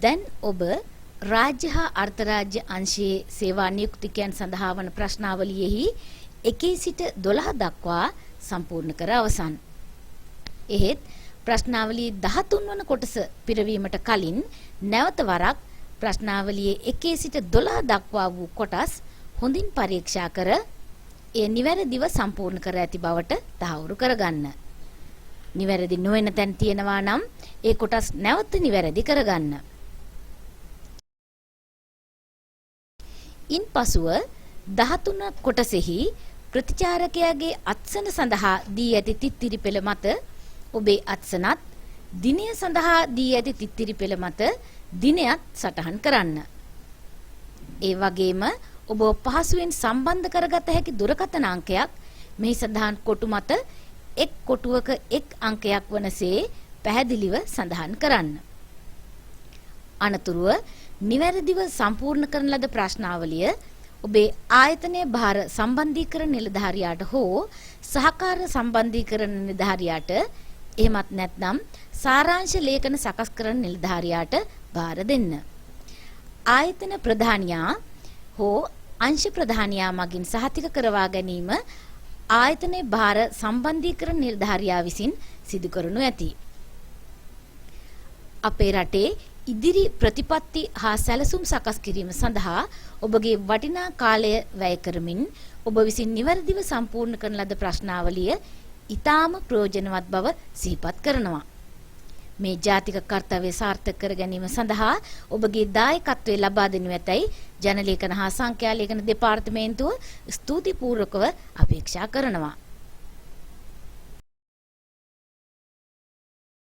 දැන් ඔබ රාජ්‍ය හා අර්ථරාජ්‍ය අංශයේ සේවා නියුක්තිකයන් සඳහා වන ප්‍රශ්නාවලියෙහි 1 සිට 12 දක්වා සම්පූර්ණ කර අවසන්. එහෙත් ප්‍රශ්නාවලියේ 13 වන කොටස පිරවීමට කලින් නැවත වරක් ප්‍රශ්නාවලියේ 1 සිට 12 දක්වා වූ කොටස් හොඳින් පරීක්ෂා කර එය නිවැරදිව සම්පූර්ණ කර ඇති බවට තහවුරු කරගන්න. නිවැරදි නොවන තැන් තියෙනවා නම් ඒ කොටස් නැවත නිවැරදි කරගන්න. ඉන්පසුව 13 කොටසෙහි ප්‍රතිචාරකයාගේ අත්සන සඳහා දී ඇති තිත්තිරි පෙළ මත ඔබේ අත්සනත් දිනය සඳහා දී ඇති තිත්තිරි පෙළ මත දිනයත් සටහන් කරන්න. ඒ වගේම ඔබ පහසුවෙන් සම්බන්ධ කරගත හැකි දුරකථන අංකයක් මෙහි සඳහන් කොටු මත එක් කොටුවක එක් අංකයක් වනසේ පැහැදිලිව සඳහන් කරන්න. අනතුරුව නිවැරදිව සම්පූර්ණ කරන ලද ප්‍රශ්නාවලිය ඔබේ ආයතනයේ භාර සම්බන්ධීකරණ නිලධාරියාට හෝ සහකාර සම්බන්ධීකරණ නිලධාරියාට එහෙමත් නැත්නම් සාරාංශ ලේඛන සකස් කරන නිලධාරියාට භාර දෙන්න. ආයතන ප්‍රධානියා හෝ අංශ ප්‍රධානියා මගින් සහතික කරවා ගැනීම ආයතනයේ භාර සම්බන්ධීකරණ නිලධාරියා විසින් සිදු කරනු ඇති. අපේ රටේ ඉදිරි ප්‍රතිපත්ති හා සැලසුම් සකස් කිරීම සඳහා ඔබගේ වටිනා කාලය වැය කරමින් ඔබ විසින් නිවැරදිව සම්පූර්ණ කරන ලද ප්‍රශ්නාවලිය ඊටාම ප්‍රයෝජනවත් බව සිහිපත් කරනවා. මේ ජාතික කර්තව්‍ය සාර්ථක කර ගැනීම සඳහා ඔබගේ දායකත්වය ලබා දෙනු ඇතැයි ජනලේඛන හා සංඛ්‍යා ලේඛන දෙපාර්තමේන්තුව ස්තුතිපූර්වකව අපේක්ෂා කරනවා.